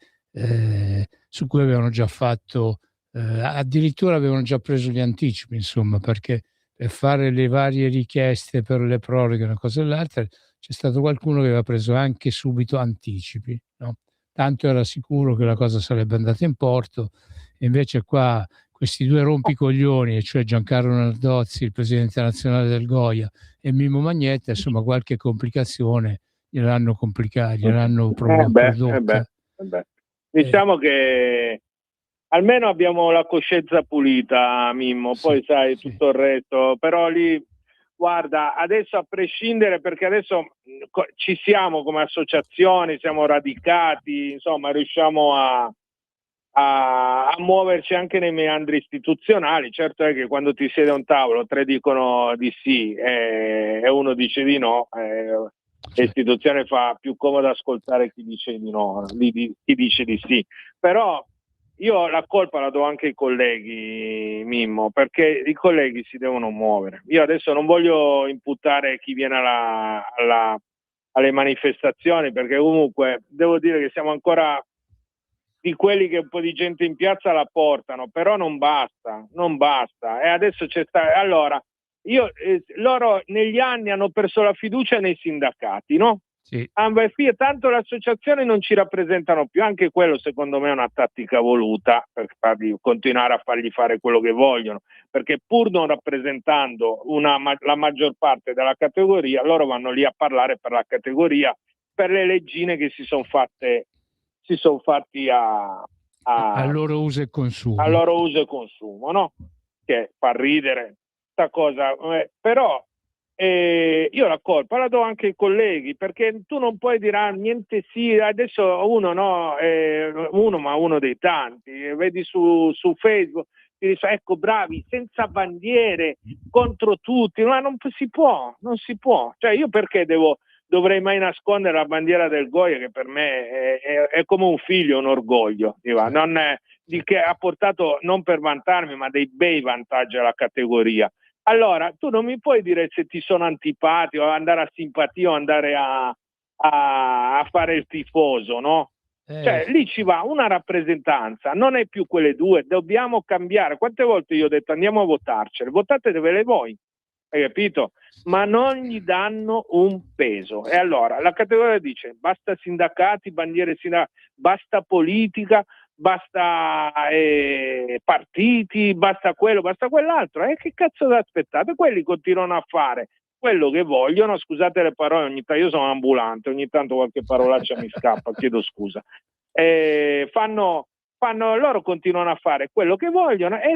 su cui avevano già fatto, addirittura avevano già preso gli anticipi, insomma, perché per fare le varie richieste per le proroghe, una cosa e l'altra, c'è stato qualcuno che aveva preso anche subito anticipi, no? Tanto era sicuro che la cosa sarebbe andata in porto, e invece qua questi due rompicoglioni, cioè Giancarlo Nardozzi, il presidente nazionale del Goya, e Mimmo Magnetta, insomma, qualche complicazione gliel'hanno prodotta. Diciamo che almeno abbiamo la coscienza pulita, Mimmo, poi sai tutto il resto, però lì, guarda, adesso a prescindere, perché adesso ci siamo come associazioni, siamo radicati, insomma, riusciamo a muoverci anche nei meandri istituzionali. Certo è che quando ti siede a un tavolo 3 dicono di sì e uno dice di no, l'istituzione fa più comodo ascoltare chi dice di no, chi dice di sì. Però io la colpa la do anche ai colleghi, Mimmo, perché i colleghi si devono muovere. Io adesso non voglio imputare chi viene alle manifestazioni, perché comunque devo dire che siamo ancora di quelli che un po' di gente in piazza la portano, però non basta. E adesso allora, loro negli anni hanno perso la fiducia nei sindacati, no? Sì. Tanto le associazioni non ci rappresentano più, anche quello secondo me è una tattica voluta per continuare a fargli fare quello che vogliono, perché pur non rappresentando la maggior parte della categoria, loro vanno lì a parlare per la categoria, per le leggine che si sono fatti a loro uso e consumo. No? Che fa ridere sta cosa, però io la colpa la do anche ai colleghi, perché tu non puoi dire niente, sì, adesso uno ma uno dei tanti, vedi su Facebook, ti dice ecco bravi, senza bandiere, contro tutti, ma non si può, cioè io perché dovrei mai nascondere la bandiera del Goya, che per me è come un figlio, un orgoglio, non è, che ha portato, non per vantarmi, ma dei bei vantaggi alla categoria. Allora, tu non mi puoi dire se ti sono antipatico, andare a simpatia o andare a fare il tifoso, no? Cioè, lì ci va una rappresentanza, non è più quelle due, dobbiamo cambiare. Quante volte io ho detto andiamo a votarcele, votatevele voi, hai capito? Ma non gli danno un peso. E allora la categoria dice basta sindacati, bandiere sindacali, basta politica, basta partiti, basta quello, basta quell'altro. E che cazzo vi aspettate? Quelli continuano a fare quello che vogliono, scusate le parole, ogni tanto io sono ambulante, ogni tanto qualche parolaccia mi scappa, chiedo scusa. Loro continuano a fare quello che vogliono e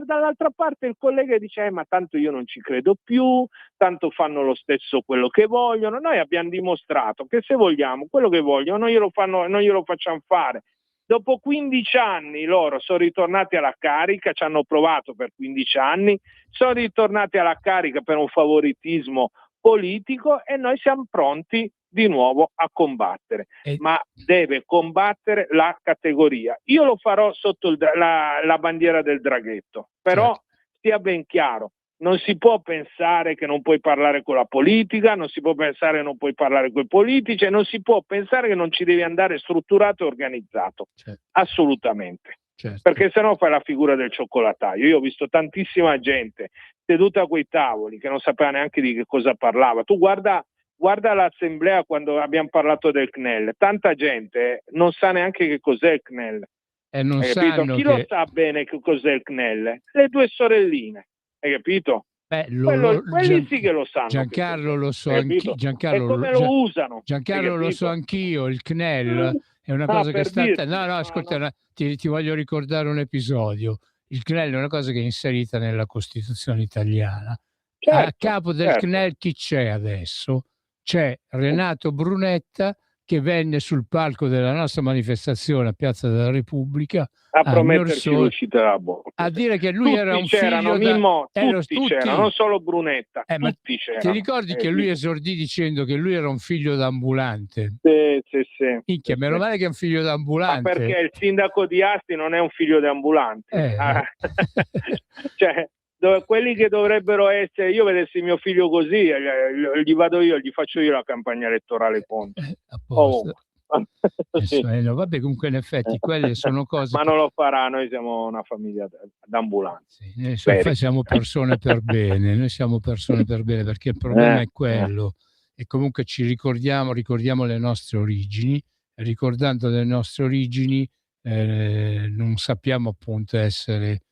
dall'altra parte il collega dice ma tanto io non ci credo più, tanto fanno lo stesso quello che vogliono. Noi abbiamo dimostrato che se vogliamo quello che vogliono non glielo facciamo fare. Dopo 15 anni loro sono ritornati alla carica, ci hanno provato per 15 anni, sono ritornati alla carica per un favoritismo politico e noi siamo pronti di nuovo a combattere, ma deve combattere la categoria. Io lo farò sotto la bandiera del draghetto, però sia ben chiaro, non si può pensare che non puoi parlare con la politica, non si può pensare che non puoi parlare con i politici e non si può pensare che non ci devi andare strutturato e organizzato, assolutamente. Perché sennò fai la figura del cioccolattaio. Io ho visto tantissima gente seduta a quei tavoli che non sapeva neanche di che cosa parlava. Tu guarda l'assemblea quando abbiamo parlato del CNEL, tanta gente non sa neanche che cos'è il CNEL. Non hai capito? sanno Chi lo sa bene che cos'è il CNEL? Le due sorelline, hai capito? Quelli sì che lo sanno. Giancarlo lo so anch'io. E come lo usano? Giancarlo lo so anch'io, il CNEL è una cosa che è stata... No, ascolta, ti voglio ricordare un episodio. Il CNEL è una cosa che è inserita nella Costituzione italiana. A capo del CNEL chi c'è adesso? C'è Renato Brunetta, che venne sul palco della nostra manifestazione a Piazza della Repubblica a prometterci l'uscita dalla bocca, a dire che lui era un figlio tutti c'erano, non solo Brunetta, tutti c'erano. Ti ricordi che lui esordì dicendo che lui era un figlio d'ambulante? Sì. Minchia, meno male che è un figlio d'ambulante. Ma perché il sindaco di Asti non è un figlio di ambulante. Cioè, quelli che dovrebbero essere, io vedessi mio figlio così, gli vado io, gli faccio io la campagna elettorale contro. Vabbè, comunque in effetti quelle sono cose. Ma non lo farà, noi siamo una famiglia d'ambulanti. Noi siamo persone per bene, perché il problema è quello. E comunque ci ricordiamo le nostre origini, ricordando le nostre origini non sappiamo appunto essere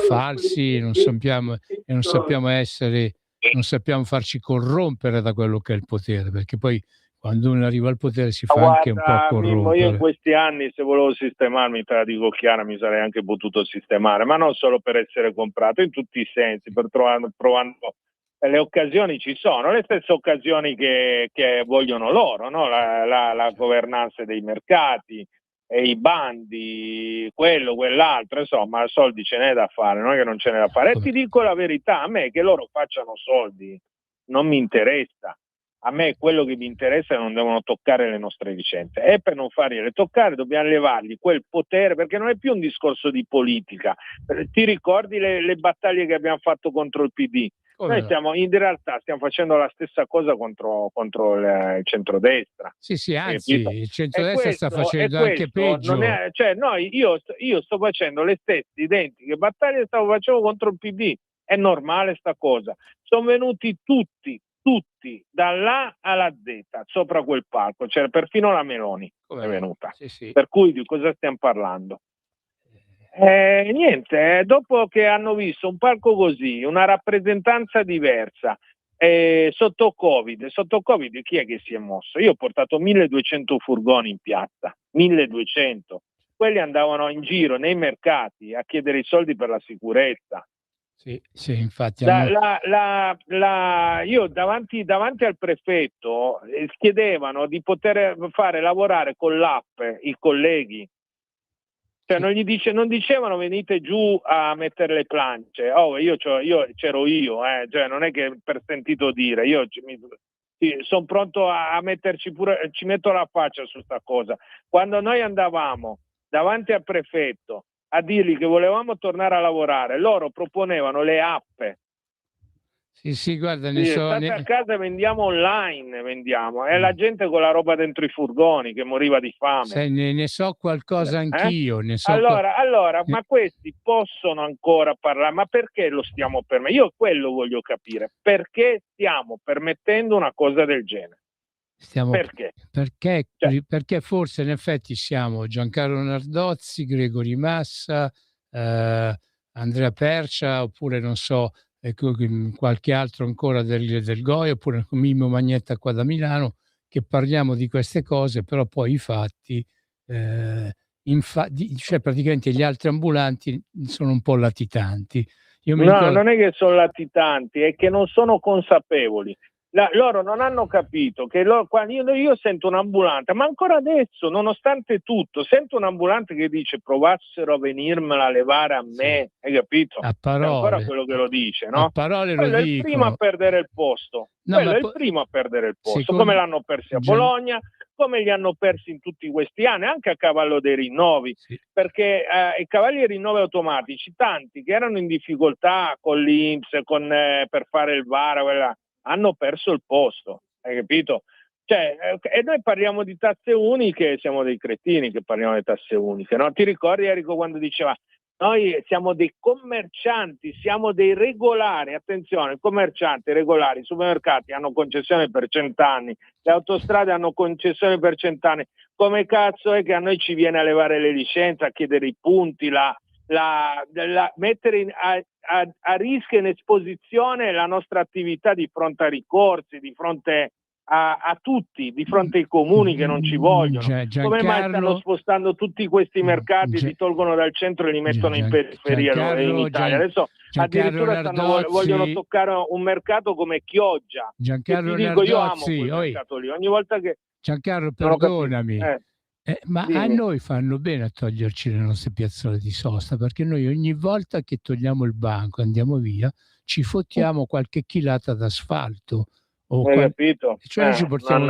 falsi, non sappiamo farci corrompere da quello che è il potere, perché poi quando uno arriva al potere si fa anche un po' corrompere. Io in questi anni, se volevo sistemarmi, te la dico chiara, mi sarei anche potuto sistemare, ma non solo per essere comprato, in tutti i sensi, provando le occasioni ci sono, le stesse occasioni che vogliono loro, no? La governanza dei mercati, e i bandi, quello, quell'altro, insomma, soldi ce n'è da fare, non è che non ce n'è da fare. E ti dico la verità, a me che loro facciano soldi non mi interessa. A me quello che mi interessa è che non devono toccare le nostre licenze, e per non fargliele toccare dobbiamo levargli quel potere, perché non è più un discorso di politica. Ti ricordi le battaglie che abbiamo fatto contro il PD? Noi in realtà stiamo facendo la stessa cosa contro il centrodestra. Sì, anzi, il centrodestra sta facendo anche peggio. Io sto facendo le stesse identiche battaglie che stavo facendo contro il PD. È normale sta cosa. Sono venuti tutti dall'A alla Z sopra quel palco, c'era perfino la Meloni è venuta. Sì. Per cui di cosa stiamo parlando? Niente, dopo che hanno visto un palco così, una rappresentanza diversa, sotto Covid chi è che si è mosso? Io ho portato 1200 furgoni in piazza, 1200. Quelli andavano in giro nei mercati a chiedere i soldi per la sicurezza. Sì, infatti. Io davanti al prefetto chiedevano di poter fare lavorare con l'app i colleghi. Cioè non dicevano venite giù a mettere le planche. C'ero io, cioè non è che per sentito dire, sono pronto a metterci pure, ci metto la faccia su sta cosa. Quando noi andavamo davanti al prefetto a dirgli che volevamo tornare a lavorare, loro proponevano le app Sì, guarda, State a casa, vendiamo online, e la gente con la roba dentro i furgoni che moriva di fame. Ne so qualcosa anch'io. Allora, ma questi possono ancora parlare, ma perché lo stiamo permettendo? Io quello voglio capire, perché stiamo permettendo una cosa del genere? Perché? Perché forse in effetti siamo Giancarlo Nardozzi, Gregori Massa, Andrea Percia, oppure non so, qualche altro ancora del Goia, oppure Mimmo Magnetta qua da Milano, che parliamo di queste cose, però poi i fatti, cioè praticamente gli altri ambulanti sono un po' latitanti. Non è che sono latitanti, è che non sono consapevoli. Loro non hanno capito che quando io sento un ambulante, ma ancora adesso, nonostante tutto, sento un ambulante che dice provassero a venirmela a levare a me, hai capito? A parole. È ancora quello che lo dice, no? A parole quello lo è dicono. il primo a perdere il posto. Quello è il primo a perdere il posto, come l'hanno persi a Bologna, come li hanno persi in tutti questi anni, anche a cavallo dei rinnovi, perché i cavalli dei rinnovi automatici, tanti che erano in difficoltà con l'INPS, per fare il VAR, hanno perso il posto, hai capito? Cioè, e noi parliamo di tasse uniche, siamo dei cretini che parliamo di tasse uniche, no? Ti ricordi, Enrico, quando diceva noi siamo dei commercianti, siamo dei regolari, attenzione, commercianti regolari, i supermercati hanno concessione per 100 anni, le autostrade hanno concessione per 100 anni, come cazzo è che a noi ci viene a levare le licenze, a chiedere i punti, mettere a rischio, in esposizione la nostra attività di fronte a ricorsi, di fronte a tutti, di fronte ai comuni che non ci vogliono. Come mai stanno spostando tutti questi mercati, li tolgono dal centro e li mettono in periferia in Italia? Adesso addirittura vogliono toccare un mercato come Chioggia. Giancarlo ti dico, io amo Nardozzi, quel mercato lì. Ogni volta che Giancarlo, perdonami, ma dimmi. a noi fanno bene a toglierci le nostre piazzole di sosta, perché noi ogni volta che togliamo il banco e andiamo via ci fottiamo qualche chilata d'asfalto. Hai capito? Cioè ci portiamo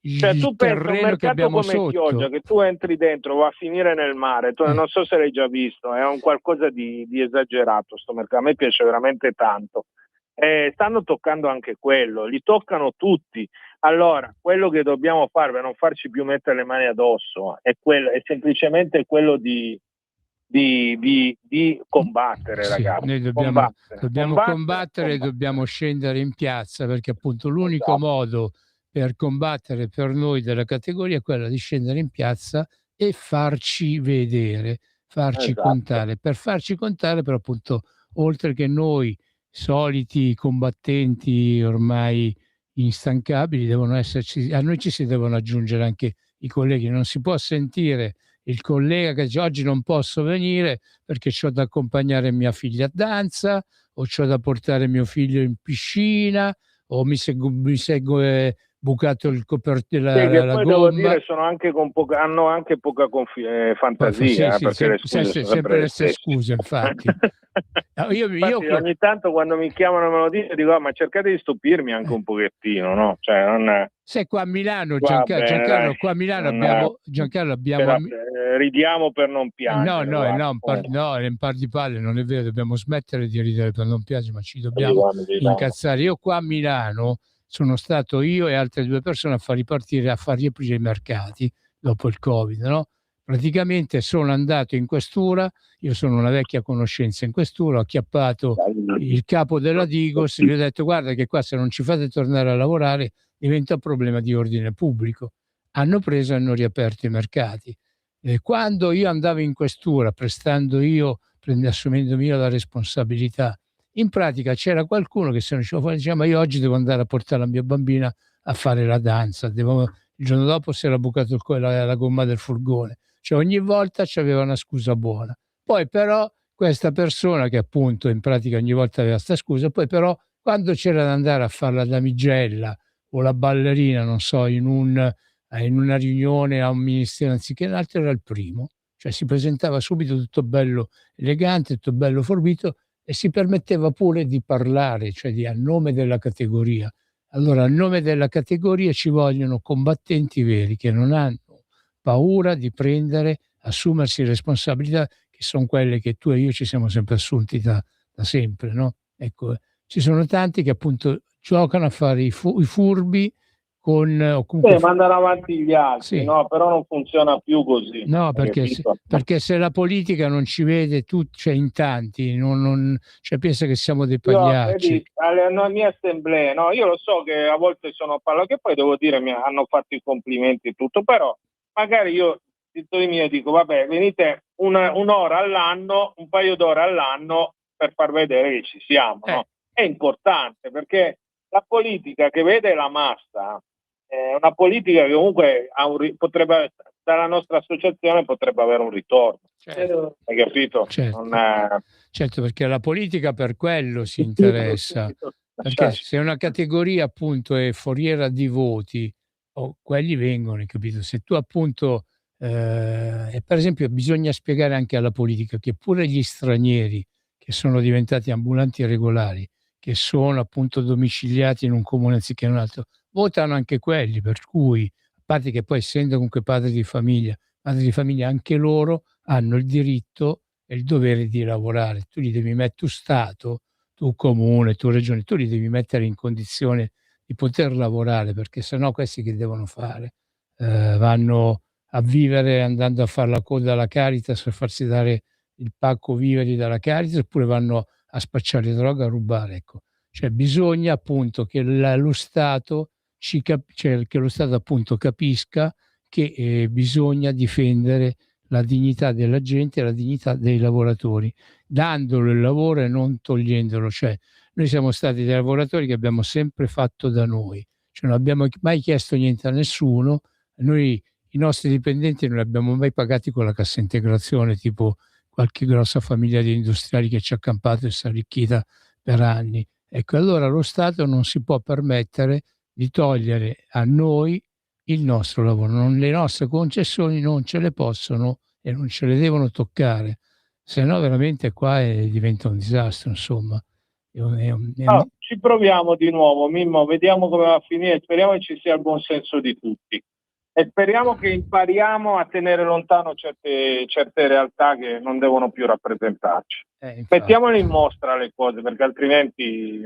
via tu pensi a un mercato come sotto. Chioggia, che tu entri dentro, va a finire nel mare, non so se l'hai già visto, è un qualcosa di esagerato sto mercato, a me piace veramente tanto. Stanno toccando anche quello, li toccano tutti. Allora, quello che dobbiamo fare per non farci più mettere le mani addosso è semplicemente quello di combattere, ragazzi. Noi dobbiamo combattere e dobbiamo scendere in piazza, perché appunto l'unico modo per combattere per noi della categoria è quello di scendere in piazza e farci vedere, farci contare. Per farci contare, però appunto, oltre che noi soliti combattenti ormai instancabili, devono esserci, a noi ci si devono aggiungere anche i colleghi. Non si può sentire il collega che dice oggi non posso venire perché c'ho da accompagnare mia figlia a danza, o c'ho da portare mio figlio in piscina, o mi seguo bucato il copertino, che la poi gomma. Devo dire sono anche hanno anche poca fantasia, perché le scuse sono sempre le stesse scuse, infatti. Infatti ogni tanto quando mi chiamano e me lo dico, ma cercate di stupirmi anche un pochettino, no? Cioè, non... Sai, qua a Milano, Giancarlo, qua a Milano abbiamo ridiamo per non piangere. No, in par di palle non è vero, dobbiamo smettere di ridere per non piangere, ma ci dobbiamo incazzare. Io qua a Milano sono stato io e altre 2 persone a far riaprire i mercati dopo il Covid, no? Praticamente sono andato in questura, io sono una vecchia conoscenza in questura, ho acchiappato il capo della Digos e gli ho detto guarda che qua se non ci fate tornare a lavorare diventa un problema di ordine pubblico. Hanno preso e hanno riaperto i mercati. Quando io andavo in questura, assumendomi io la responsabilità, in pratica c'era qualcuno che se non ci vuole diceva ma io oggi devo andare a portare la mia bambina a fare la danza, il giorno dopo si era bucato la gomma del furgone, cioè ogni volta c'aveva una scusa buona. Poi però questa persona che appunto in pratica ogni volta aveva questa scusa, poi però quando c'era da andare a fare la damigella o la ballerina, non so, in una riunione a un ministero anziché un altro, era il primo, cioè si presentava subito tutto bello elegante, tutto bello forbito e si permetteva pure di parlare, cioè a nome della categoria. Allora, a nome della categoria ci vogliono combattenti veri che non hanno paura di assumersi responsabilità, che sono quelle che tu e io ci siamo sempre assunti da sempre, no? Ecco, ci sono tanti che appunto giocano a fare i furbi o comunque mandano avanti gli altri, sì. no? Però non funziona più così. No, perché se la politica non ci vede cioè in tanti, cioè pensa che siamo dei pagliacci. Alle mie assemblee, no? Io lo so che a volte sono parlato, che poi devo dire mi hanno fatto i complimenti e tutto, però magari io di mio dico, vabbè, venite un'ora all'anno, un paio d'ore all'anno per far vedere che ci siamo, no? È importante, perché la politica che vede la massa è una politica che comunque potrebbe, dalla nostra associazione potrebbe avere un ritorno. Certo. Hai capito? Certo, perché la politica per quello si interessa, perché se una categoria appunto è foriera di voti, quelli vengono, capito? Se tu appunto e per esempio bisogna spiegare anche alla politica che pure gli stranieri che sono diventati ambulanti regolari, che sono appunto domiciliati in un comune anziché in un altro, votano anche quelli, per cui, a parte che poi essendo comunque padri di famiglia anche loro hanno il diritto e il dovere di lavorare. Tu li devi mettere, tu Stato, tu Comune, tu Regione, tu li devi mettere in condizione di poter lavorare, perché sennò questi che devono fare? Vanno a vivere andando a fare la coda alla Caritas per farsi dare il pacco viveri dalla Caritas, oppure vanno a spacciare droga, a rubare, ecco. Cioè bisogna appunto che lo Stato che lo Stato appunto capisca che bisogna difendere la dignità della gente e la dignità dei lavoratori, dandolo il lavoro e non togliendolo. Cioè noi siamo stati dei lavoratori che abbiamo sempre fatto da noi, cioè non abbiamo mai chiesto niente a nessuno. Noi i nostri dipendenti non li abbiamo mai pagati con la cassa integrazione, tipo qualche grossa famiglia di industriali che ci ha accampato e si è arricchita per anni. Ecco, allora lo Stato non si può permettere di togliere a noi il nostro lavoro, le nostre concessioni non ce le possono e non ce le devono toccare, se no veramente qua diventa un disastro, insomma. Ci proviamo di nuovo, Mimmo, vediamo come va a finire, speriamo che ci sia il buon senso di tutti e speriamo che impariamo a tenere lontano certe realtà che non devono più rappresentarci. Mettiamole in mostra le cose, perché altrimenti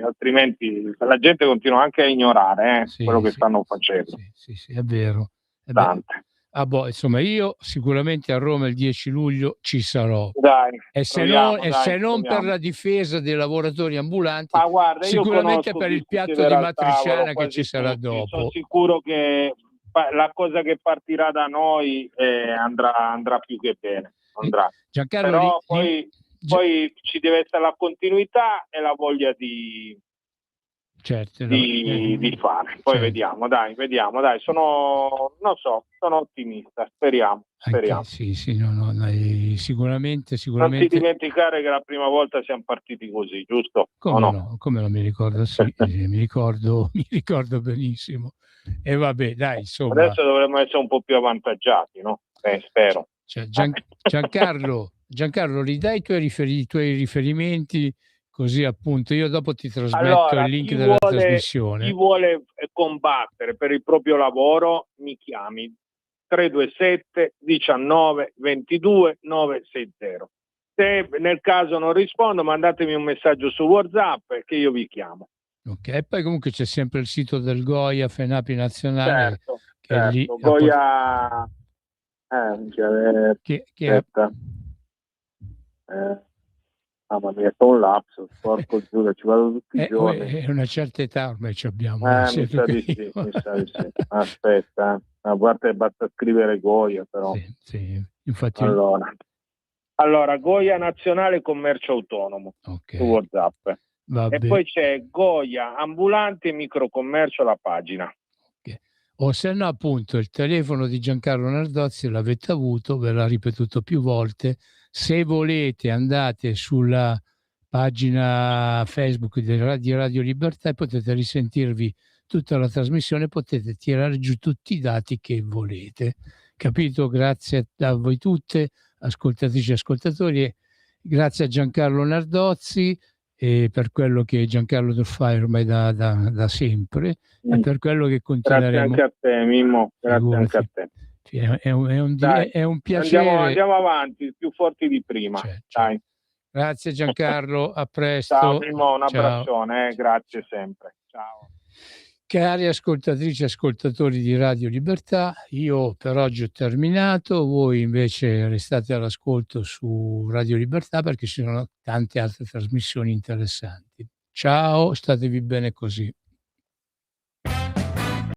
la gente continua anche a ignorare quello che stanno facendo. Sì, è vero. Insomma, io sicuramente a Roma il 10 luglio ci sarò. Dai, se non per la difesa dei lavoratori ambulanti, sicuramente per il piatto di matriciana che ci sarà dopo. Sono sicuro che la cosa che partirà da noi andrà più che bene. Giancarlo, però poi ci deve essere la continuità e la voglia di fare. Poi vediamo, dai. Sono ottimista, speriamo. Sicuramente. Non ti dimenticare che la prima volta siamo partiti così, giusto? Come no? Come non mi ricordo? Sì, mi ricordo benissimo. E vabbè, dai, insomma. Adesso dovremmo essere un po' più avvantaggiati, no? Spero. Giancarlo, ridai i tuoi riferimenti, così appunto io dopo ti trasmetto il link della trasmissione. Chi vuole combattere per il proprio lavoro mi chiami 327 19 22 960. Se nel caso non rispondo, mandatemi un messaggio su WhatsApp che io vi chiamo. Ok, e poi comunque c'è sempre il sito del Goia FENAPI nazionale. Certo. Lì Goia mamma mia, sto un lapsus, porco giuro, ci vado tutti i giorni. È una certa età ormai ci abbiamo. Mi sa di sì. Aspetta, basta scrivere Goia, però. Sì, infatti. Allora, Goia Nazionale Commercio Autonomo, su WhatsApp. E poi c'è Goia Ambulanti e Microcommercio, la pagina. O se no appunto il telefono di Giancarlo Nardozzi l'avete avuto, ve l'ha ripetuto più volte. Se volete andate sulla pagina Facebook di Radio Libertà e potete risentirvi tutta la trasmissione, potete tirare giù tutti i dati che volete. Capito? Grazie a voi tutte, ascoltatrici e ascoltatori, grazie a Giancarlo Nardozzi e per quello che Giancarlo lo fa ormai da sempre e per quello che continueremo. Grazie anche a te, Mimmo, grazie anche a te. È un piacere. Andiamo avanti, più forti di prima. Dai. Grazie Giancarlo, a presto. Ciao Mimmo, un Ciao. abbraccione, grazie sempre. Ciao. Cari ascoltatrici e ascoltatori di Radio Libertà, io per oggi ho terminato, voi invece restate all'ascolto su Radio Libertà perché ci sono tante altre trasmissioni interessanti. Ciao, statevi bene così.